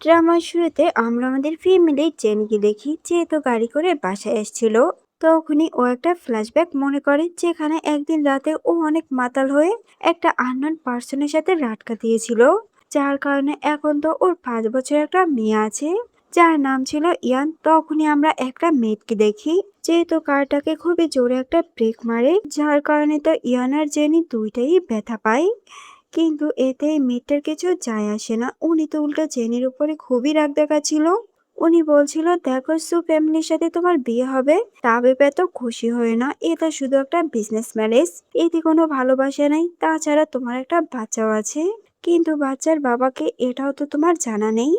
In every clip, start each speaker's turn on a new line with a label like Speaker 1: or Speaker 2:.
Speaker 1: ড্রামার শুরুতে আমরা আমাদের ফ্যামিলির জেনকে দেখি যে তো গাড়ি করে বাসায় এসেছিল। তখনই ও একটা ফ্ল্যাশব্যাক মনে করে যেখানে একদিন রাতে ও অনেক মাতাল হয়ে একটা আননোন পার্সনের সাথে রাত কাটিয়েছিল, যার কারণে এখন তো ওর 5 বছর একটা মেয়ে আছে যার নাম ছিল ইয়ান। তখনই আমরা একটা মেয়েকে দেখি যেহেতু কারটাকে খুবই জোরে একটা ব্রেক মারে, যার কারণে তো ইয়ান আর জেনি দুইটাই ব্যথা পায়। কিন্তু এতে মেয়েটার কিছু যায় আসে না। উনি তো উল্টো জেনির উপরে খুবই রাগ দেখাচ্ছিল। উনি বলছিল, দেখো সু ফ্যামিলির সাথে তোমার বিয়ে হবে, তা ভেবে এত খুশি হয়ে না, এটা শুধু একটা বিজনেস ম্যারেজ, এতে কোনো ভালোবাসা নেই, তাছাড়া তোমার একটা বাচ্চাও আছে। কিন্তু বাচ্চার বাবাকে এটাও তো তোমার জানা নেই,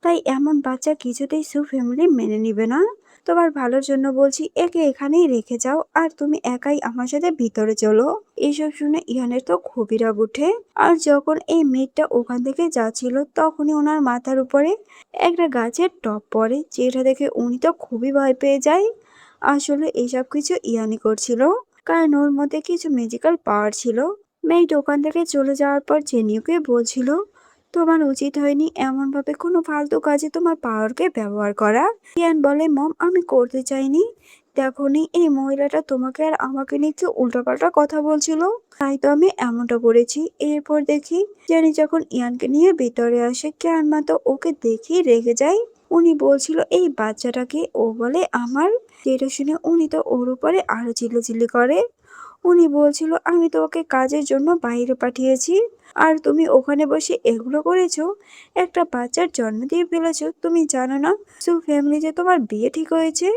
Speaker 1: তাই এমন বাচ্চা কিছুতেই সু ফ্যামিলি মেনে নিবে না। তোমার ভালোর জন্য বলছি, একে এখানেই রেখে যাও আর তুমি একাই আমার সাথে ভিতরে চলো। এইসব শুনে ইহানের তো খুবই রাগ উঠে। আর যখন এই মেয়েটা ওখান থেকে যাচ্ছিল তখনই ওনার মাথার উপরে একটা গাছের টব পড়ে, যেটা দেখে উনি তো খুবই ভয় পেয়ে যায়। আসলে এইসব কিছু ইয়ানি করছিল, কারণ ওর মধ্যে কিছু ম্যাজিক্যাল পাওয়ার ছিল। মেয়েটা ওখান থেকে চলে যাওয়ার পর জেনিওকে বলছিল, তোমার উচিত হয়নি এমন ভাবে কোনো ফালতু কাজে তোমার পাওয়ারকে ব্যবহার করা। ইয়ান বলে, মম আমি করতে চাইনি, দেখোনি এই মহিলাটা তোমাকে আর আমাকে নিয়ে উল্টাপাল্টা কথা বলছিল, তাই তো আমি এমনটা করেছি। এরপর দেখি জেনি যখন ইয়ানকে নিয়ে ভিতরে আসে, কেয়ান মা তো ওকে দেখেই রেগে যায়। উনি বলছিল এই বাচ্চাটাকে, ও বলে আমার। যেটা শুনে উনি তো ওর উপরে আরো চিল্লাচিল্লি করে। উনি বলছিল, আমি তো ওকে কাজের জন্য বাইরে পাঠিয়েছি আর তুমি ওখানে বসে এগুলো করেছো, একটা বাচ্চার জন্ম দিয়ে ফেলেছো। তুমি জানো না সু ফ্যামিলি যে তোমার বিয়ে ঠিক হয়েছে?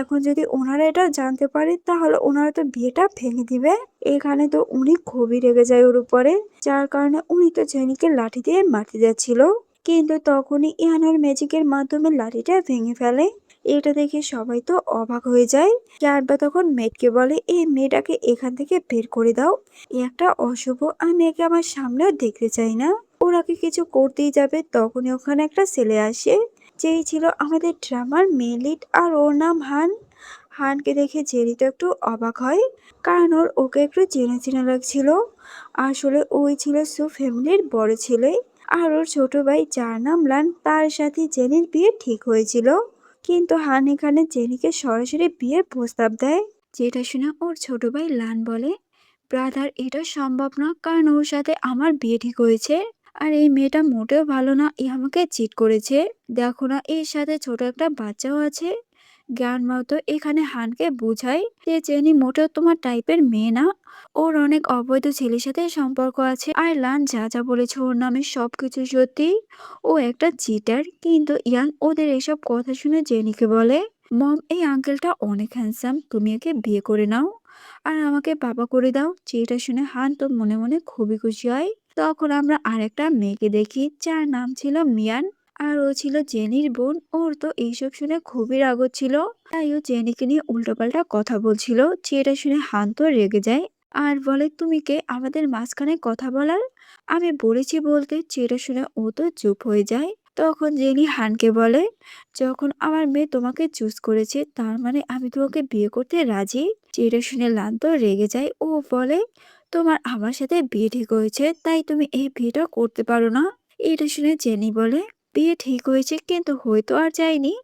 Speaker 1: এখন যদি ওনারা এটা জানতে পারে তাহলে ওনারা তো বিয়েটা ভেঙে দিবে। এখানে তো উনি খুবই রেগে যায় ওর উপরে, যার কারণে উনি তো জেনিকে লাঠি দিয়ে মারতে যাচ্ছিল। কিন্তু তখনই ইয়ানোর ম্যাজিকের মাধ্যমে লাঠিটা ভেঙে ফেলে। এটা দেখে সবাই তো অবাক হয়ে যায়। ইয়ারবা তখন মেয়েটকে বলে, এই মেয়েটাকে এখান থেকে বের করে দাও, এ একটা অশুভ, আমি একে আমার সামনেও দেখতে চাই না। ওরা কি কিছু করতেই যাবে তখনই ওখানে একটা ছেলে আসে, যেই ছিল আমাদের ড্রামার মেয়ে লিড, আর ওর নাম হান। হানকে দেখে জেরি তো একটু অবাক হয়, কারণ ওকে একটু চেনা চেনা লাগছিল। আসলে ওই ছিল সু ফ্যামিলির বড় ছেলে, আর ওর ছোট ভাই যার নাম লান, তার সাথে জেনির বিয়ে ঠিক হয়েছিল। কিন্তু হান এখানে জেনিকে সরাসরি বিয়ের প্রস্তাব দেয়, যেটা শুনে ওর ছোট ভাই লান বলে, ব্রাদার এটা সম্ভব না, কারণ ওর সাথে আমার বিয়ে ঠিক হয়েছে আর এই মেয়েটা মোটেও ভালো না, এ আমাকে চিট করেছে। দেখো না এর সাথে ছোট একটা বাচ্চাও আছে। জ্ঞান তো এখানে হানকে বোঝায় যে জেনি মোটেও তোমার টাইপের মেয়ে না, ওর অনেক অবৈধ ছেলের সাথে সম্পর্ক আছে। আর লান যা যা বলেছে ওর নামে সবকিছু সত্যি, ও একটা চিটার। কিন্তু ইয়ান ওদের এসব কথা শুনে জেনিকে বলে, মম এই আঙ্কেলটা অনেক হ্যান্ডসাম, তুমি একে বিয়ে করে নাও আর আমাকে বাবা করে দাও। যেটা শুনে হান তো মনে মনে খুবই খুশি হয়। তখন আমরা আরেকটা মেয়েকে দেখি যার নাম ছিল মিয়ান, আর ও ছিল জেনির বোন। ওর তো এইসব শুনে খুবই রাগ হচ্ছিল, তাই ও জেনিকে নিয়ে উল্টোপাল্টা কথা বলছিল। যেটা শুনে হান তো রেগে যায় আর বলে, তুমি কে আমাদের মাঝখানে কথা বলার? আমি বলেছি বলতে। যেটা শুনে ও তো চুপ হয়ে যায়। তখন জেনি হানকে বলে, যখন আমার মেয়ে তোমাকে চুজ করেছে তার মানে আমি তোমাকে বিয়ে করতে রাজি। যেটা শুনে লান তো রেগে যায়। ও বলে, তোমার আমার সাথে বিয়ে ঠিক হয়েছে, তাই তুমি এই বিয়েটা করতে পারো না। এটা শুনে জেনি বলে, বিয়ে ঠিক হয়েছে কিন্তু হয়তো আর যায়নি,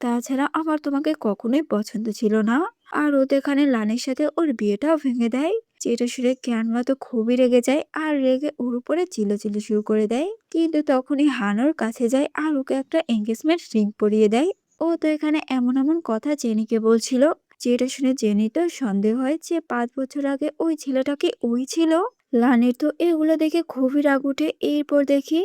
Speaker 1: তাছাড়া আমার তোমাকে কখনোই পছন্দ ছিল না। আর ও তো এখানে লানের সাথে ওর বিয়েটাও ভেঙে দেয়। যেটা শুনে ক্যানমা তো খুবই রেগে যায় আর রেগে ওর উপরে চিল্লাচিল্লি শুরু করে দেয়। কিন্তু তখনই হানোর কাছে যায় আর ওকে একটা এঙ্গেজমেন্ট রিং পরিয়ে দেয়। ও তো এখানে এমন এমন কথা জেনিকে বলছিল, যেটা শুনে জেনি তো সন্দেহ হয় যে 5 বছর আগে ওই ছেলেটাকে ওই ছিল। লানের তো এগুলো দেখে খুবই রাগ উঠে। এরপর দেখি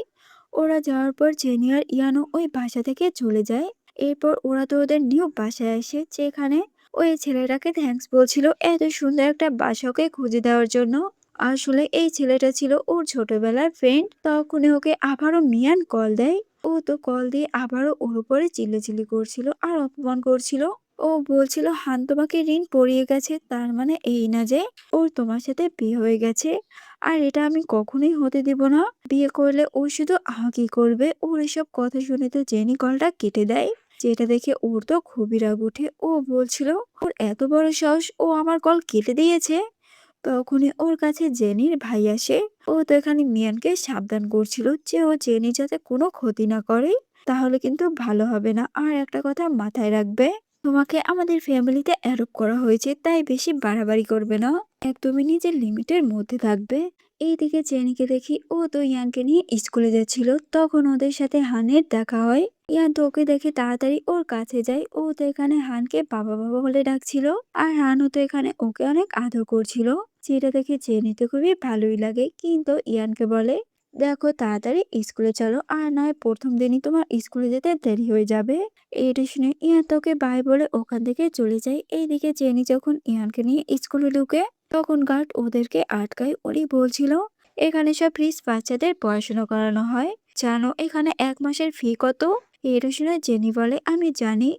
Speaker 1: ওরা যাওয়ার পর জেনি আর ইয়ানো ওই বাসা থেকে চলে যায়। এরপর ওরা তো ওদের নিউ বাসায় আসে, যেখানে ওই ছেলেটাকে থ্যাঙ্কস বলছিল এত সুন্দর একটা বাসাকে খুঁজে দেওয়ার জন্য। আসলে এই ছেলেটা ছিল ওর ছোটবেলার ফ্রেন্ড। তখনই ওকে আবারও মিয়ান কল দেয়। ও তো কল দিয়ে আবারও ওর উপরে চিল্লাচিল্লি করছিল আর অপমান করছিল। ও বলছিল, হান তোমাকে ঋণ পড়িয়ে গেছে, তার মানে এই না যে ওর তোমার সাথে বিয়ে হয়ে গেছে, আর এটা আমি কখনোই হতে দিব না। বিয়ে করলে ও শুধু আমাকে করবে। ওর এসব কথা শুনে তো জেনি কলটা কেটে দেয়। যেটা দেখে ওর তো খুবই রাগ উঠে। ও বলছিল, ওর এত বড় সাহস, ও আমার কল কেটে দিয়েছে। তখনই ওর কাছে জেনির ভাই আসে। ও তো এখানে মিয়ানকে সাবধান করছিল যে ও জেনি যাতে কোনো ক্ষতি না করে। তাহলে কিন্তু ভালো হবে না। আর একটা কথা মাথায় রাখবে, তোমাকে আমাদের ফ্যামিলিতে অ্যাডপ্ট করা হয়েছে, তাই বেশি বাড়াবাড়ি করবে না। একদমই নিজের লিমিটের মধ্যে থাকবে। এইদিকে জেনিকে দেখি ও তো ইয়ানকে নিয়ে স্কুলে যাচ্ছিল, তখন ওদের সাথে হানের দেখা হয়। ইয়ান তো ওকে দেখে তাড়াতাড়ি ওর কাছে যায়। ও তো এখানে হানকে বাবা বাবা বলে ডাকছিল, আর হানও তো এখানে ওকে অনেক আদর করছিল, যেটা দেখে জেনিতে খুবই ভালোই লাগে। কিন্তু ইয়ানকে বলে, দেখো তাড়াতাড়ি স্কুলে চলো, আর নয় প্রথম দিনই তোমার স্কুলে যেতে দেরি হয়ে যাবে। এটা শুনে ইয়ান তোকে বাই বলে ওখান থেকে চলে যায়। এইদিকে জেনি যখন ইয়ানকে নিয়ে স্কুলে ঢুকে, তখন গার্ড ওদেরকে আটকায়। উনি বলছিল, এখানে সব রিচ বাচ্চাদের পড়াশোনা করানো হয়, জানো এখানে 1 মাসের ফি কত? এটা শুনে জেনি বলে, আমি জানি,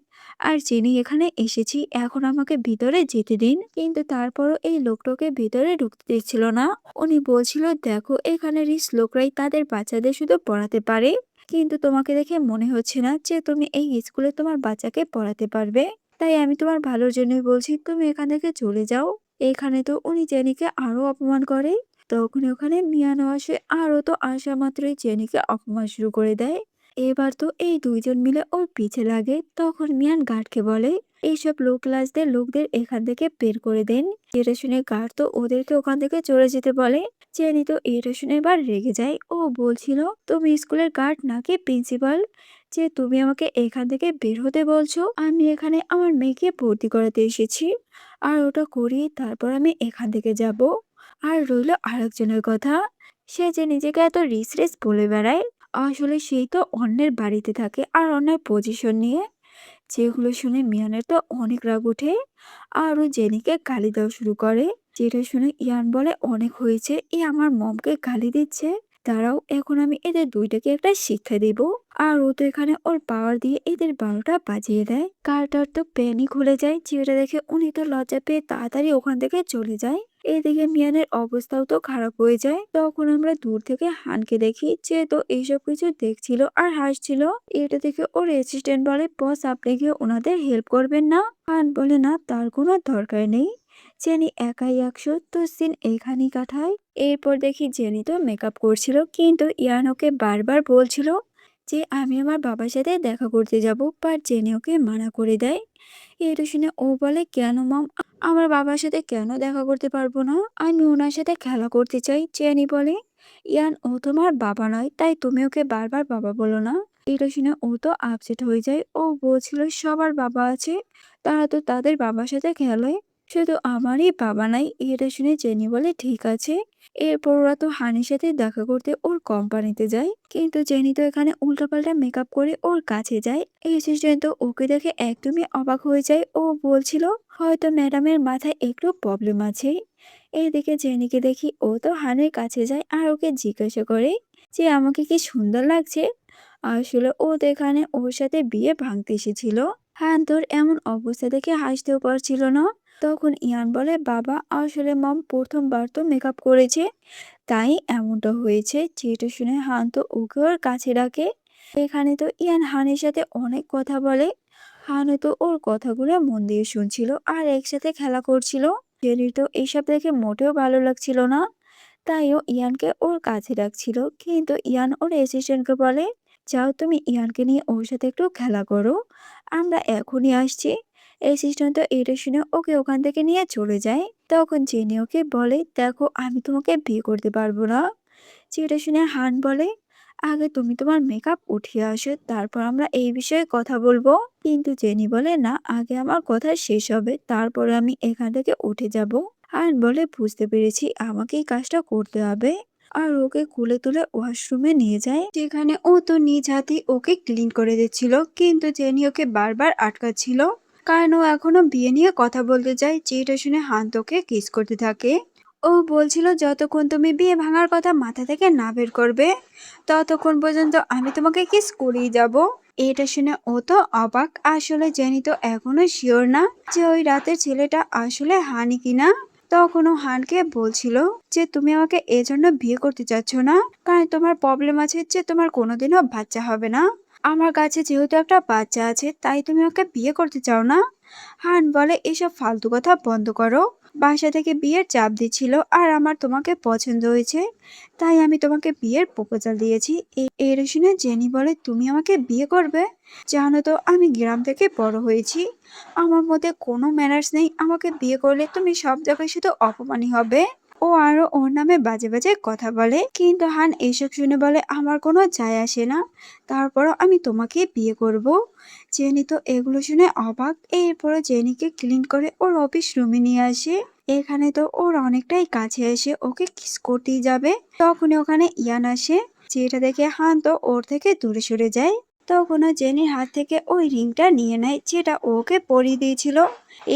Speaker 1: আর জেনি এখানে এসেছি, এখন আমাকে ভিতরে যেতে দিন। কিন্তু তারপরও এই লোকটাকে ভিতরে ঢুকতে দিচ্ছিল না। উনি বলছিল, দেখো এখানে রিচ লোকরাই তাদের বাচ্চাদের শুধু পড়াতে পারে, কিন্তু তোমাকে দেখে মনে হচ্ছে না যে তুমি এই স্কুলে তোমার বাচ্চাকে পড়াতে পারবে। তাই আমি তোমার ভালোর জন্যই বলছি, তুমি এখান থেকে চলে যাও। এখানে তো উনি জেনিকে আরো অপমান করে। তখন ওখানে মিয়ানো আসে, আরও তো আসা মাত্রই জেনিকে অপমান শুরু করে দেয়। এবার তো এই দুইজন মিলে ওর পিছে লাগে। তখন মিয়ান গার্ডকে বলে, এইসব লো ক্লাসদের লোকদের এখান থেকে বের করে দেন। যেটা শুনে গার্ড তো ওদেরকে ওখান থেকে চলে যেতে বলে। জেনি তো এটা শুনে এবার রেগে যায়। ও বলছিল, তুমি স্কুলের গার্ড নাকি প্রিন্সিপাল, যে তুমি আমাকে এখান থেকে বের হতে বলছো? আমি এখানে আমার মেয়েকে ভর্তি করাতে এসেছি, আর ওটা করিয়ে তারপর আমি এখান থেকে যাব। আর রইল আরেকজনের কথা, সে যে নিজেকে এত রিচ রিচ বলে বেড়ায়, আসলে সেই তো অন্যের বাড়িতে থাকে আর অন্যের পজিশন নিয়ে। যেগুলো শুনে মিয়ানের তো অনেক রাগ ওঠে, আর ও জেনিকে গালি দেওয়া শুরু করে। যেটা শুনে ইয়ান বলে, অনেক হয়েছে, এ আমার মমকে গালি দিচ্ছে, দাঁড়াও এখন আমি এদের দুইটাকে একটা শিক্ষা দিব। আর ও তো এখানে ওর পাওয়ার দিয়ে এদের 12টা বাজিয়ে দেয়। কার্টার তো প্যানি খুলে যায়, যেটা দেখে উনি তো লজ্জা পেয়ে তাড়াতাড়ি ওখান থেকে চলে যায়। এদিকে মিয়ানের অবস্থাও তো খারাপ হয়ে যায়। তখন আমরা দূর থেকে হানকে দেখি, যে তো এইসব কিছু দেখছিল আর হাসছিল। এটা দেখে ওর অ্যাসিস্ট্যান্ট বলে, বস আপনি কি ওনাদের হেল্প করবেন না? হান বলে, না তার কোনো দরকার নেই, জেনি একাই 170 সিন এইখানেই কাটায়। এরপর দেখি জেনি তো মেকআপ করছিল, কিন্তু ইয়ান ওকে বারবার বলছিল যে আমি আমার বাবার সাথে দেখা করতে যাব, বাট জেনি ওকে মানা করে দেয়। এটা শুনে ও বলে, কেন মম, আমার বাবার সাথে কেন দেখা করতে পারবো না? আমি ওনার সাথে খেলা করতে চাই। জেনি বলে, ইয়ান ও তোমার বাবা নয়, তাই তুমি ওকে বারবার বাবা বলো না। এটা শুনে ও তো আপসেট হয়ে যায়। ও বলছিল, সবার বাবা আছে, তারা তো তাদের বাবার সাথে খেলে, শুধু আমারই বাবা নাই। এটা শুনে জেনি বলে, ঠিক আছে। এরপর ওরা তো হানির সাথে দেখা করতে ওর কোম্পানিতে যায়, কিন্তু জেনি তো এখানে উল্টাপাল্টা মেকআপ করে ওর কাছে যায়। এই অ্যাসিস্ট্যান্ট তো ওকে দেখে একদমই অবাক হয়ে যায়। ও বলছিল, হয়তো ম্যাডামের মাথায় একটু প্রবলেম আছে। এইদিকে জেনিকে দেখি ও তো হানের কাছে যায় আর ওকে জিজ্ঞাসা করে যে আমাকে কি সুন্দর লাগছে। আসলে ও তো এখানে ওর সাথে বিয়ে ভাঙতে এসেছিল। হান তোর এমন অবস্থা দেখে হাসতেও পারছিল না। তখন ইয়ান বলে, বাবা আসলে মম প্রথমবার তো মেকআপ করেছে, তাই এমনটা হয়েছে। যেটা শুনে হান তো ওকে ওর কাছে রাখে। এখানে তো ইয়ান হানের সাথে অনেক কথা বলে। হানও তো ওর কথাগুলো মন দিয়ে শুনছিল আর একসাথে খেলা করছিল। জেরির তো এইসব দেখে মোটেও ভালো লাগছিল না, তাই ও ইয়ানকে ওর কাছে রাখছিল। কিন্তু ইয়ান ওর অ্যাসিস্ট্যান্টকে বলে, যাও তুমি ইয়ানকে নিয়ে ওর সাথে একটু খেলা করো, আমরা এখনই আসছি। অ্যাসিস্ট্যান্ট তো এটা শুনে ওকে ওখান থেকে নিয়ে চলে যায়। তখন জেনি ওকে বলে, দেখো আমি তোমাকে বিয়ে করতে পারবো না। যেটা শুনে হান বলে, আগে তুমি তোমার মেকআপ উঠিয়ে আসো, তারপর আমরা এই বিষয়ে কথা বলবো। কিন্তু জেনি বলে, না আগে আমার কথা শেষ হবে, তারপরে আমি এখান থেকে উঠে যাব। হান বলে, বুঝতে পেরেছি, আমাকে এই কাজটা করতে হবে। আর ওকে কুলে তুলে ওয়াশরুমে নিয়ে যায়, যেখানে ও তো নিজ হাতে ওকে ক্লিন করে দিচ্ছিল। কিন্তু জেনি ওকে বারবার আটকাচ্ছিল, কারণ ও এখনো বিয়ে নিয়ে কথা বলতে চায়। যেটা শুনে হান তোকে কিস করতে থাকে। ও বলছিল, যতক্ষণ তুমি বিয়ে ভাঙার কথা মাথা থেকে না বের করবে, ততক্ষণ পর্যন্ত আমি তোমাকে কিস করেই যাব। এটা শুনে ও তো অবাক। আসলে জেনি তো এখনো শিওর না যে ওই রাতের ছেলেটা আসলে হানি কিনা। তখন ও হানকে বলছিল যে তুমি আমাকে এজন্য বিয়ে করতে চাচ্ছ না, কারণ তোমার প্রবলেম আছে যে তোমার কোনোদিনও বাচ্চা হবে না। আমার কাছে যেহেতু একটা বাচ্চা আছে তাই তুমি ওকে বিয়ে করতে চাও না? হান বলে, এসব ফালতু কথা বন্ধ করো। বাসা থেকে বিয়ের চাপ দিচ্ছিল আর আমার তোমাকে পছন্দ হয়েছে, তাই আমি তোমাকে বিয়ের প্রপোজাল দিয়েছি। এর শুনে জেনি বলে, তুমি আমাকে বিয়ে করবে? জানো তো আমি গ্রাম থেকে বড় হয়েছি, আমার মধ্যে কোনো ম্যানার্স নেই, আমাকে বিয়ে করলে তুমি সব জায়গায় শুধু অপমানই হবে। ও আরো ওর নামে বাজে বাজে কথা বলে, কিন্তু হান এসব শুনে বলে, আমার কোনো যায় আসে না, তারপরও আমি তোমাকে বিয়ে করব। জেনি তো এগুলো শুনে অবাক। এরপরে জেনিকে ক্লিন করে ওর অফিস রুমে নিয়ে আসে। এখানে তো ওর অনেকটাই কাছে এসে ওকে কিস করতেই যাবে, তখনই ওখানে ইয়ান আসে। যেটা দেখে হান তো ওর থেকে দূরে সরে যায়। তখন ও জেনির হাত থেকে ওই রিংটা নিয়ে নেয় যেটা ওকে পরিয়ে দিয়েছিল।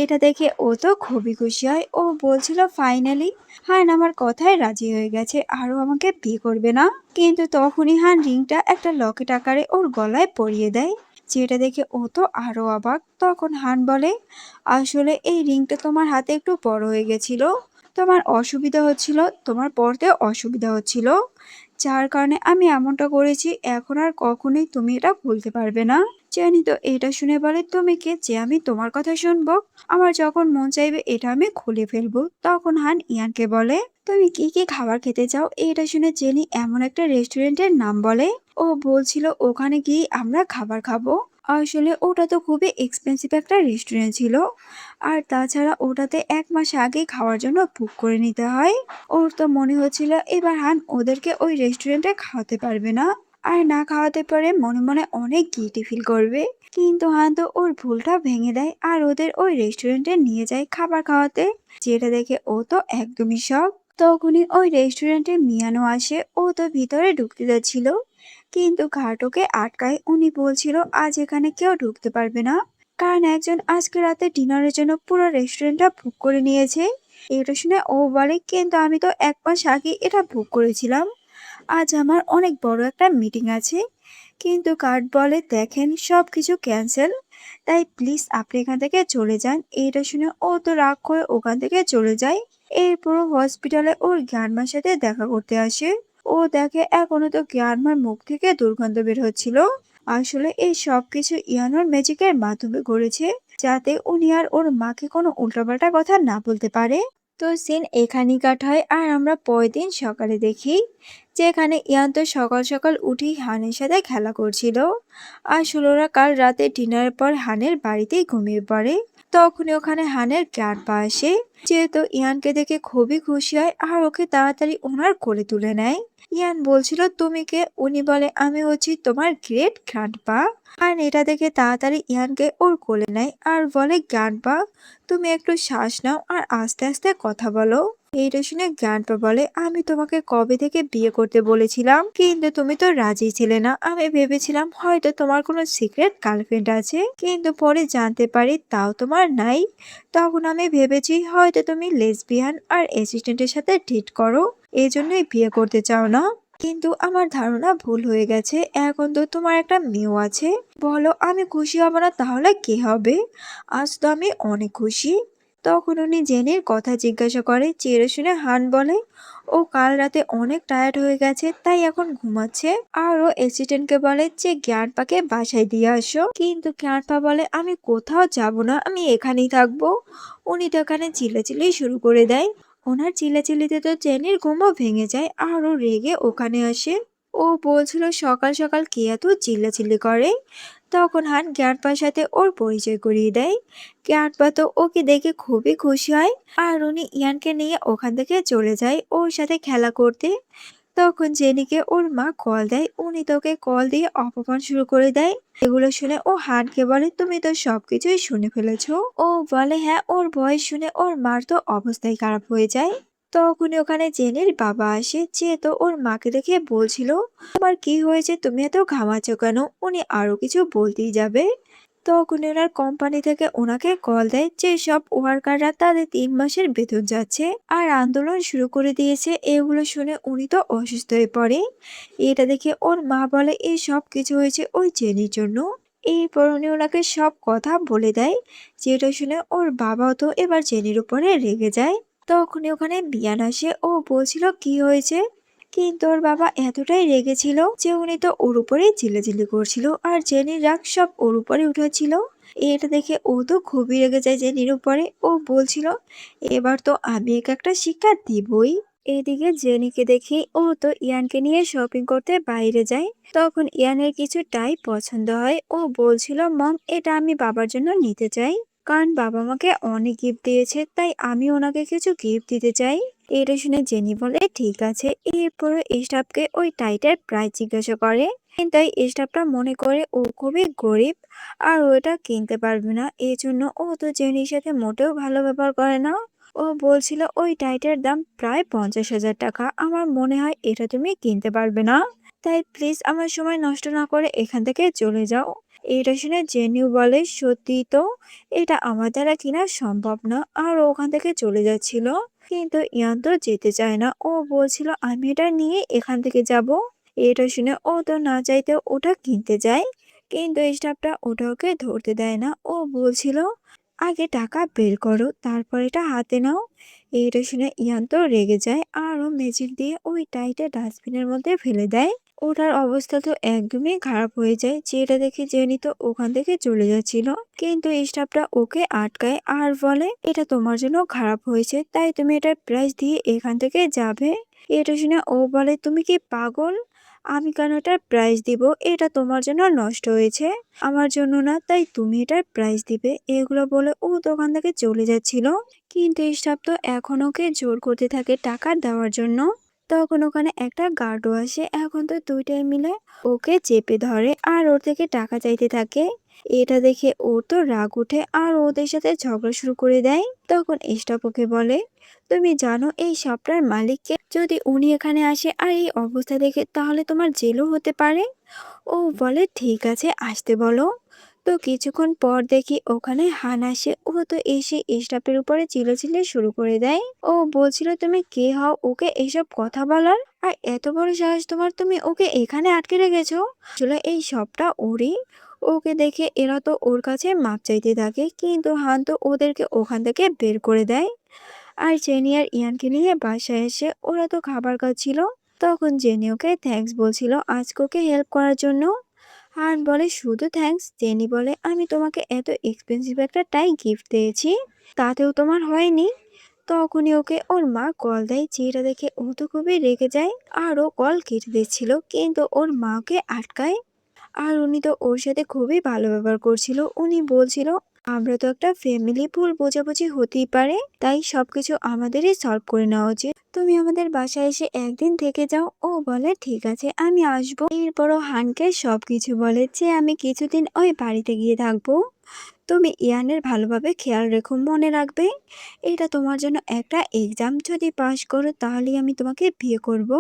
Speaker 1: এটা দেখে ও তো খুবই খুশি হয়। ও বলছিল, ফাইনালি হান আমার কথায় রাজি হয়ে গেছে, আরো আমাকে বিয়ে করবে না। কিন্তু তখনই হান রিংটা একটা লকেট আকারে ওর গলায় পরিয়ে দেয়, যেটা দেখে ও তো আরো অবাক। তখন হান বলে, আসলে এই রিংটা তোমার হাতে একটু বড় হয়ে গেছিল, তোমার অসুবিধা হচ্ছিল, তোমার পরতে অসুবিধা হচ্ছিল, যার কারণে আমি এমনটা করেছি। এখন আর কখনোই তুমি এটা ভুলতে পারবে না। জানি তো এটা শুনে বলে, তুমি কে যে আমি তোমার কথা শুনবো? আমার যখন মন চাইবে এটা আমি খুলে ফেলবো। তখন হান ইয়ানকে বলে, তুমি কি কি খাবার খেতে চাও? এটা শুনে জেনি এমন একটা রেস্টুরেন্টের নাম বলে। ও বলছিল ওখানে গিয়ে আমরা খাবার খাবো। আসলে ওটা তো খুবই এক্সপেন্সিভ একটা রেস্টুরেন্ট ছিল, আর তাছাড়া ওটাতে 1 মাস আগে খাওয়ার জন্য বুক করে নিতে হয়। ওর তো মনে হচ্ছিল এবার হান ওদেরকে ওই রেস্টুরেন্টে খাওয়াতে পারবে না, আর না খাওয়াতে পারে মনে মনে অনেক গিল্টি ফিল করবে। কিন্তু হান তো ওর ভুলটা ভেঙে দেয় আর ওদের ওই রেস্টুরেন্টে নিয়ে যায় খাবার খাওয়াতে, যেটা দেখে ও তো একদমই শখ। তখনই ওই রেস্টুরেন্টে মিয়ানো আসে। ও তো ভিতরে ঢুকতে যাচ্ছিল, কিন্তু গার্ড ওকে আটকায়। উনি বলছিল আজ এখানে কেউ ঢুকতে পারবে না, কারণ একজন আজকে রাতে ডিনারের জন্য পুরো রেস্টুরেন্টটা বুক করে নিয়েছে। এটা শুনে ও বলে, কিন্তু আমি তো 1 মাস আগে এটা বুক করেছিলাম, আজ আমার অনেক বড় একটা মিটিং আছে। কিন্তু গার্ড বলে, দেখেন সব কিছু ক্যান্সেল, তাই প্লিজ আপনি এখান থেকে চলে যান। এটা শুনে ও তো রাগ করে ওখান থেকে চলে যায়। এরপর হসপিটালে ওর গ্র্যান্ডমার সাথে দেখা করতে আসে। ও দেখে এখনো তো গ্র্যান্ডমার মুখ থেকে দুর্গন্ধ বের হচ্ছিল। আসলে এই সব কিছু ইয়ানোর ম্যাজিকের মাধ্যমে করেছে, যাতে উনি আর ওর মাকে কোনো উল্টাপাল্টা কথা না বলতে পারে। তো সিন এখানেই কাট হয় আর আমরা পরের দিন সকালে দেখি যেখানে ইয়ান তো সকাল সকাল উঠেই হানের সাথে খেলা করছিল। আসলে ওরা কাল রাতে ডিনারের পর হানের বাড়িতেই ঘুমিয়ে পড়ে। তখনই ওখানে হানের গ্র্যান্ডপা আসে, যেহেতু ইয়ানকে দেখে খুবই খুশি হয় আর ওকে তাড়াতাড়ি ওনার কোলে তুলে নেয়। ইয়ান বলছিল, তুমি কে? উনি বলে, আমি হচ্ছি তোমার গ্রেট গ্র্যান্ডপা। আর এটা দেখে তাড়াতাড়ি ইয়ানকে ওর কোলে নেয় আর বলে, গ্র্যান্ডপা তুমি একটু শ্বাস নাও আর আস্তে আস্তে কথা বলো। এইটা শুনে গ্র্যান্ডপা বলে, আমি তোমাকে কবে থেকে বিয়ে করতে বলেছিলাম, কিন্তু তুমি তো রাজি ছিলে না। আমি ভেবেছিলাম হয়তো তোমার কোনো সিক্রেট গার্লফ্রেন্ড আছে, কিন্তু পরে জানতে পারি তাও তোমার নাই। তখন আমি ভেবেছি হয়তো তুমি লেসবিয়ান আর অ্যাসিস্ট্যান্টের সাথে ডেট করো, এই জন্যই বিয়ে করতে চাও না। কিন্তু আমার ধারণা ভুল হয়ে গেছে, এখন তো তোমার একটা মেয়েও আছে। বলো আমি খুশি হব না তাহলে কে হবে? আজ তো আমি অনেক খুশি। তখন উনি জেনের কথা জিজ্ঞাসা করে। চেয়ে শুনে হান বলে, ও কাল রাতে অনেক টায়ার্ড হয়ে গেছে তাই এখন ঘুমাচ্ছে। আর ও অ্যাসিস্ট্যান্টকে বলে যে গ্র্যান্ডপাকে বাসায় দিয়ে আসো, কিন্তু গ্র্যান্ডপা বলে, আমি কোথাও যাব না, আমি এখানেই থাকবো। উনি তো এখানে চিল্লাচিল্লি শুরু করে দেয়। ওনার চিল্লাচিল্লিতে তো জেনির ঘুমও ভেঙে যায় আর ও রেগে ওখানে আসে। ও বলছিল সকাল সকাল কে এত চিল্লাচিল্লি করে। তখন হান গ্র্যান্ডপার সাথে ওর পরিচয় করিয়ে দেয়। গ্র্যান্ডপা তো ওকে দেখে খুবই খুশি হয় আর উনি ইয়ানকে নিয়ে ওখান থেকে চলে যায় ওর সাথে খেলা করতে। তখন জেনিকে ওর মা কল দেয়, উনি তোকে কল দিয়ে অপমান শুরু করে দেয়। এগুলো শুনে ও হানকে বলে, তুমি তো সবকিছুই শুনে ফেলেছো। ও বলে, হ্যাঁ। ওর ভয়েস শুনে ওর মার তো অবস্থাই খারাপ হয়ে যায়। তখনই ওখানে জেনির বাবা আসে, যে তো ওর মাকে দেখে বলছিল, তোমার কি হয়েছে, তুমি এত ঘামাচ্ছ কেন? উনি আরো কিছু বলতেই যাবে, তখন ওনার কোম্পানি থেকে ওনাকে কল দেয় যে সব ওয়ার্কাররা তাদের 3 মাসের বেতন যাচ্ছে আর আন্দোলন শুরু করে দিয়েছে। এগুলো শুনে উনি তো অসুস্থ হয়ে পড়ে। এটা দেখে ওর মা বলে, এই সব কিছু হয়েছে ওই জেনির জন্য। এরপর উনি ওনাকে সব কথা বলে দেয়, যেটা শুনে ওর বাবাও তো এবার জেনির উপরে রেগে যায়। তখনই ওখানে বিয়ান আসে। ও বলছিল, কি হয়েছে? কিন্তু ওর বাবা এতটাই রেগেছিল যে উনি তো ওর উপরেই চিল্লাচিল্লি করছিল আর জেনির রাগ সব ওর উপরে উঠেছিল। এটা দেখে ও তো খুবই রেগে যায় জেনির উপরে। ও বলছিল, এবার তো আমি একে একটা শিক্ষা দিবই। এদিকে জেনিকে দেখি ও তো ইয়ানকে নিয়ে শপিং করতে বাইরে যায়। তখন ইয়ানের কিছু টাই পছন্দ হয়। ও বলছিল, মম, এটা আমি বাবার জন্য নিতে চাই, কারণ বাবা আমাকে অনেক গিফট দিয়েছে, তাই আমি ওনাকে কিছু গিফট দিতে চাই। এটা শুনে জেনি বলে, ঠিক আছে। এরপর স্টাফকে ওই টাইটের প্রাইস জিজ্ঞাসা করে, কিন্তু এই স্টাফটা মনে করে ও খুবই গরিব আর ও এটা কিনতে পারবে না। এই জন্য ও তো জেনির সাথে মোটেও ভালো ব্যবহার করে না। ও বলছিল, ওই টাইটের দাম প্রায় 50,000 টাকা, আমার মনে হয় এটা তুমি কিনতে পারবে না, তাই প্লিজ আমার সময় নষ্ট না করে এখান থেকে চলে যাও। এটা শুনে জেনিও বলে, সত্যি তো, এটা আমার দ্বারা কিনা সম্ভব না। আর ও ওখান থেকে চলে যাচ্ছিল, কিন্তু ইয়ান তো যেতে চায় না। ও বলছিল, আমি এটা নিয়ে এখান থেকে যাব। এটা শুনে ও তো না চাইতেও ওটা কিনতে যায়, কিন্তু স্টাফটা ওটা ওকে ধরতে দেয় না। ও বলছিল, আগে টাকা বের করো, তারপর এটা হাতে নাও। এটা শুনে ইয়ান তো রেগে যায় আর ও ম্যাজিক দিয়ে ওই টাইটা ডাস্টবিনের মধ্যে ফেলে দেয়। ওটার অবস্থা তো একদমই খারাপ হয়ে যায়, যেটা দেখে জেনি তো ওখান থেকে চলে যাচ্ছিল, কিন্তু স্টাফটা ওকে আটকায় আর বলে, এটা তোমার জন্য খারাপ হয়েছে, তাই তুমি এটার প্রাইস দিয়ে এখান থেকে যাবে। এটা শুনে ও বলে, তুমি কি পাগল? আমি কেন এটার প্রাইস দিব? এটা তোমার জন্য নষ্ট হয়েছে, আমার জন্য না, তাই তুমি এটার প্রাইস দিবে। এগুলো বলে ও দোকান থেকে চলে যাচ্ছিল, কিন্তু স্টাফ তো এখন ওকে জোর করতে থাকে টাকা দেওয়ার জন্য। তখন ওখানে একটা গার্ডও আসে। এখন তো দুইটাই মিলে ওকে চেপে ধরে আর ওর থেকে টাকা চাইতে থাকে। এটা দেখে ওর তো রাগ উঠে আর ওদের সাথে ঝগড়া শুরু করে দেয়। তখন স্টাফ ওকে বলে, তুমি জানো এই শপটার মালিককে? যদি উনি এখানে আসে আর এই অবস্থা দেখে, তাহলে তোমার জেলও হতে পারে। ও বলে, ঠিক আছে, আসতে বলো। তো কিছুক্ষণ পর দেখি ওখানে হান আসে। ও তো এসে স্টাফের উপরে চিল্লাচিল্লি শুরু করে দেয়। ও বলছিল, তুমি কে হও ওকে এইসব কথা বলার? আর এত বড় সাহস তোমার, তুমি ওকে এখানে আটকে রেখেছো? আসলে এই সবটা ওরই। ওকে দেখে এরা তো ওর কাছে মাপ চাইতে থাকে, কিন্তু হান তো ওদেরকে ওখান থেকে বের করে দেয়। আর জেনি আর ইয়ানকে নিয়ে বাসায় এসে ওরা তো খাবার খাচ্ছিল। তখন জেনি ওকে থ্যাঙ্কস বলছিল আজকে ওকে হেল্প করার জন্য। আর বলে, শুধু থ্যাঙ্কস? জেনি বলে, আমি তোমাকে এত এক্সপেন্সিভ একটা টাই গিফট দিয়েছি, তাতেও তোমার হয়নি? তখনই ওকে ওর মা কল দেয়, যেটা দেখে ও তো খুবই রেগে যায় আর ও কল কেটে দিচ্ছিল, কিন্তু ওর মা ওকে আটকায়। আর উনি তো ওর সাথে খুবই ভালো ব্যবহার করছিল। উনি বলছিল, আমরা তো একটা ফ্যামিলি, ভুল বোঝাবুঝি হতেই পারে, তাই সবকিছু আমাদেরই সলভ করে নেওয়া উচিত। তুমি আমাদের বাসায় এসে একদিন থেকে যাও। ও বলে, ঠিক আছে, আমি আসবো। এরপরও হানকে সবকিছু বলে যে আমি কিছুদিন ওই বাড়িতে গিয়ে থাকবো। তুমি ইয়ানের ভালোভাবে খেয়াল রেখো, মনে রাখবে এটা তোমার জন্য একটা এক্সাম, যদি পাশ করো তাহলেই আমি তোমাকে বিয়ে করব।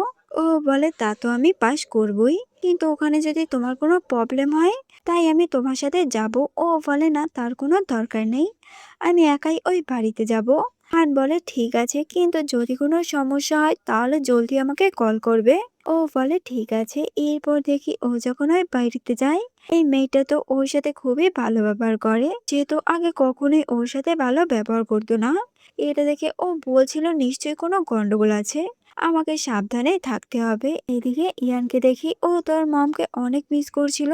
Speaker 1: ও বলে, তা তো আমি পাশ করবই, কিন্তু ওখানে যদি তোমার কোনো প্রবলেম হয়, তাই আমি তোমার সাথে যাব। ও বলে, না, তার কোনো দরকার নেই, আমি একাই ওই বাড়িতে যাব। হান বলে, ঠিক আছে, কিন্তু যদি কোনো সমস্যা হয় তাহলে জলদি আমাকে কল করবে। ও বলে, ঠিক আছে। এরপর দেখি ও যখন ওই বাড়িতে যায়, এই মেয়েটা তো ওর সাথে খুবই ভালো ব্যবহার করে, যেহেতু আগে কখনোই ওর সাথে ভালো ব্যবহার করতো না। এটা দেখে ও বলছিল, নিশ্চয়ই কোনো গন্ডগোল আছে, আমাকে সাবধানে থাকতে হবে। এদিকে ইয়ানকে দেখি ও তোর মমকে অনেক মিস করছিল,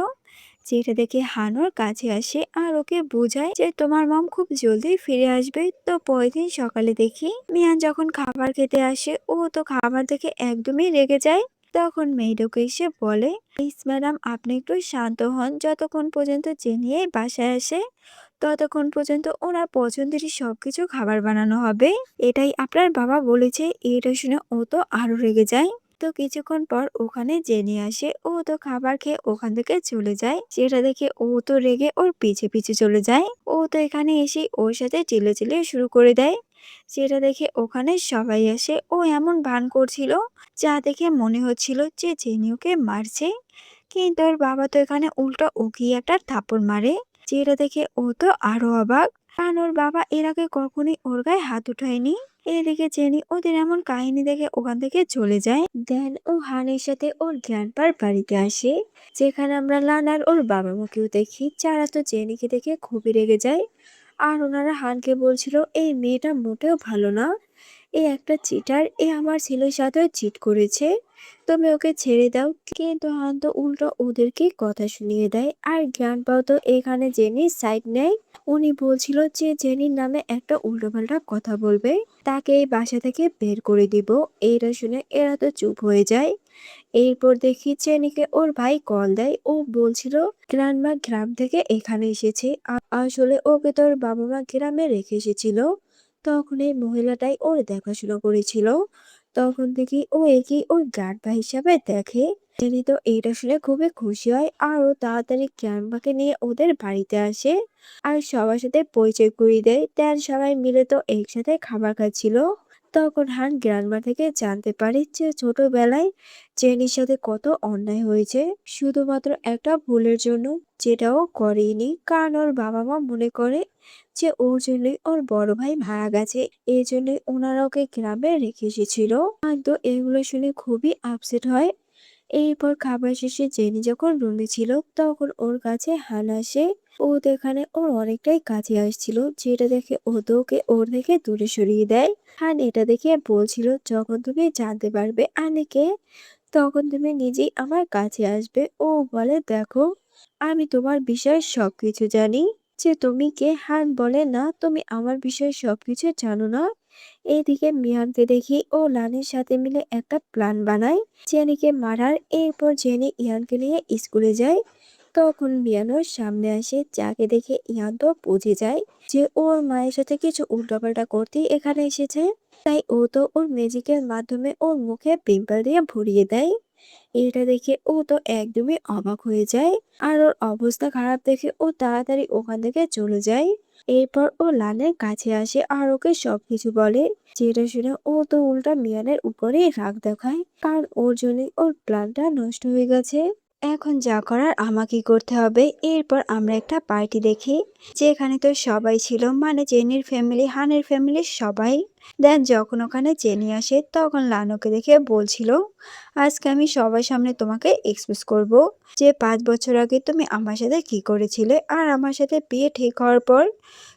Speaker 1: যেটা দেখে হানোর কাছে আসে আর ওকে বোঝায় যে তোমার মম খুব জলদি ফিরে আসবে। তো পরের দিন সকালে দেখি মিয়ান যখন খাবার খেতে আসে, ও তো খাবার দেখে একদমই রেগে যায়। তখন মেয়েড ওকে এসে বলে, প্লিজ ম্যাডাম, আপনি একটু শান্ত হন, যতক্ষণ পর্যন্ত জেনিয়ে বাসায় আসে ততক্ষণ পর্যন্ত ওনার পছন্দেরই সবকিছু খাবার বানানো হবে, এটাই আপনার বাবা বলেছে। এটা শুনে ও তো আরো রেগে যায়। তো কিছুক্ষণ পর ওখানে জেনি আসে। ও তো খাবার খেয়ে ওখান থেকে চলে যায়, যেটা দেখে ও তো রেগে ওর পিছে পিছে চলে যায়। ও তো এখানে এসে ওর সাথে চিল্লাচিল্লি শুরু করে দেয়, যেটা দেখে ওখানে সবাই আসে। ও এমন ভান করছিল যা দেখে মনে হচ্ছিল যে জেনি ওকে মারছে, কিন্তু ওর বাবা তো এখানে উল্টো ওকে একটা থাপ্পড় মারে, যেটা দেখে ও তো আরো অবাক, কারণ ওর বাবা এর আগে কখনোই ওর গায়ে হাত উঠায়নি। এদিকে জেনি ওদের এমন কাহিনী দেখে ওখান থেকে চলে যায়। দেন ও হানের সাথে ওর গ্র্যান্ডপার বাড়িতে আসে, যেখানে আমরা লানার ওর বাবা মাকেও দেখি, যারা তো জেনিকে দেখে খুবই রেগে যায়। আর ওনারা হানকে বলছিল, এই মেয়েটা মোটেও ভালো না, এ একটা চিটার, এ আমার ছেলের সাথে চিট করেছে, তুমি ওকে ছেড়ে দাও। কিন্তু হান্ত উল্টো ওদেরকে কথা শুনিয়ে দেয়। আর গ্র্যান্ডপাও তো এখানে জেনির সাইড নেয়। উনি বলছিল যে জেনির নামে একটা উল্টোপাল্টা কথা বলবে তাকে এই বাসা থেকে বের করে দিব। এইটা শুনে এরা তো চুপ হয়ে যায়। এরপর দেখি চেনিকে ওর ভাই কল দেয়। ও বলছিল গ্রান্ডমা গ্রাম থেকে এখানে এসেছে, আসলে ওকে তোর বাবা মা গ্রামে রেখে এসেছিল। তখন এই মহিলাটাই ওর দেখাশোনা করেছিল। তখন দেখি ও একে ওর গার্ডবা হিসাবে দেখে। চেনি তো এইটা শুনে খুবই খুশি হয় আর ও তাড়াতাড়ি গ্রান্ডমাকে নিয়ে ওদের বাড়িতে আসে আর সবার সাথে পরিচয় করিয়ে দেয়। তার সবাই মিলে তো একসাথে খাবার খাচ্ছিল। তখন হান গ্রান্ডমা থেকে জানতে পারে যে ছোটবেলায় জেনির সাথে কত অন্যায় হয়েছে শুধুমাত্র একটা ভুলের জন্য, যেটাও করেনি কারণ ওর বাবা মা মনে করে যে ওর জন্যই ওর বড় ভাই মারা গেছে, এই জন্যই ওনারা ওকে গ্রামে রেখে এসেছিল। তো এগুলো শুনে খুবই আপসেট হয়। এরপর খাবার শেষে জেনি যখন রুমে ছিল তখন ওর কাছে হান আসে। ও তো এখানে ওর অনেকটাই কাছে আসছিল, যেটা দেখে ও তো ওকে ওর থেকে দূরে সরিয়ে দেয়। হান এটা দেখে বলছিল যখন তুমি জানতে পারবে আমি কে তখন তুমি নিজেই আমার কাছে আসবে। ও বলে দেখো, আমি তোমার বিষয়ে সবকিছু জানি। যে তুমি কে? হান বলে না, তুমি আমার বিষয়ে সবকিছু জানো না। এদিকে মিয়ানকে দেখি ও লানের সাথে মিলে একটা প্ল্যান বানায় জেনিকে মারার। এরপর জেনি ইয়ানকে নিয়ে স্কুলে যায়। তখন মিয়ানোর সামনে আসে, যাকে দেখে ইয়ান তো বুঝে যায় যে ওর মায়ের সাথে কিছু উল্টাপাল্টা করতেই এখানে এসেছে। তাই ও তো ওর ম্যাজিকের মাধ্যমে ওর মুখে পিম্পল দিয়ে ভরিয়ে দেয়। এটা দেখে ও তো একদমই অবাক হয়ে যায় আর ওর অবস্থা খারাপ দেখে ও তাড়াতাড়ি ওখান থেকে চলে যায়। এরপর ও লানের কাছে আসে আর ওকে সবকিছু বলে, যেটা শুনে ও তো উল্টা মিয়ানের উপরেই রাগ দেখায় কারণ ওর জন্যই ওর প্ল্যানটা নষ্ট হয়ে গেছে। এখন যা করার আমাকেই করতে হবে। এরপর আমরা একটা পার্টি দেখি, যেখানে তো সবাই ছিল, মানে জেনির ফ্যামিলি, হানের ফ্যামিলি, সবাই। দেন যখন ওখানে জেনি আসে তখন লানোকে দেখে বলছিল, আজকে আমি সবার সামনে তোমাকে এক্সপোজ করব যে 5 বছর আগে তুমি আমার সাথে কি করেছিলে আর আমার সাথে বিয়ে ঠিক হওয়ার পর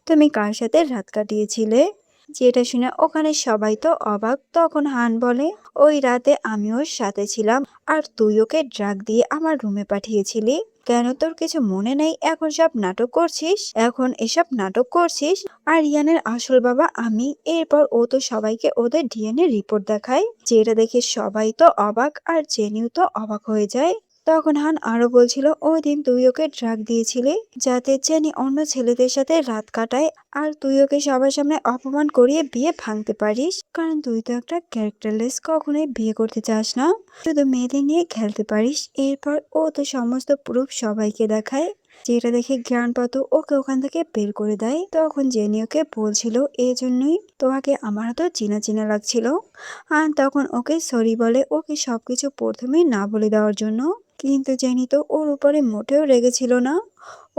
Speaker 1: তুমি কার সাথে রাত কাটিয়েছিলে। যেটা শুনে ওখানে সবাই তো অবাক। তখন হান বলে, ওই রাতে আমি ওর সাথে ছিলাম আর তুই ওকে ড্রাগ দিয়ে আমার রুমে পাঠিয়েছিলি। কেন তোর কিছু মনে নেই? এখন সব নাটক করছিস, এখন এসব নাটক করছিস। আর ইয়ানের আসল বাবা আমি। এরপর ও তো সবাইকে ওদের ডিএনএ রিপোর্ট দেখায়, যেটা দেখে সবাই তো অবাক আর জেনিও তো অবাক হয়ে যায়। তখন হান আরো বলছিল, ওই দিন তুই ওকে ড্রাগ দিয়েছিলি যাতে জেনি অন্য ছেলেদের সাথে রাত কাটায় আর তুই ওকে সবার সামনে অপমান করিয়ে বিয়ে ভাঙতে পারিস, কারণ তুই তো একটা ক্যারেক্টারলেস, কখনোই বিয়ে করতে চাস না, শুধু মেয়েদের নিয়ে খেলতে পারিস। এরপর ও তো সমস্ত প্রুফ সবাইকে দেখায়, যেটা দেখে জ্ঞান পাতো ওকে ওখান থেকে বের করে দেয়। তখন জেনি ওকে বলছিল, এই জন্যই তোমাকে আমার তো চেনা চেনা লাগছিল। আর তখন ওকে সরি বলে, ওকে সবকিছু প্রথমেই না বলে দেওয়ার জন্য। কিন্তু জেনি তো ওর উপরে মোটেও রেগেছিল না,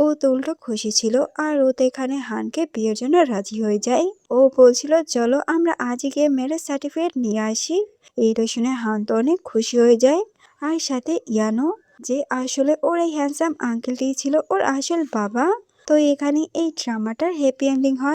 Speaker 1: ও তো উল্টো খুশি ছিল। আর ও তো এখানে হানকে বিয়ের জন্য রাজি হয়ে যায়। ও বলছিল চলো আমরা আজই গিয়ে ম্যারেজ সার্টিফিকেট নিয়ে আসি। এইটা শুনে হান তো অনেক খুশি হয়ে যায়। আর সাথে ইয়ানো, যে আসলে ওর এই হ্যান্ডসাম আঙ্কেলটি ছিল ওর আসল বাবা। তো এখানে এই ড্রামাটার হ্যাপি এন্ডিং হয়।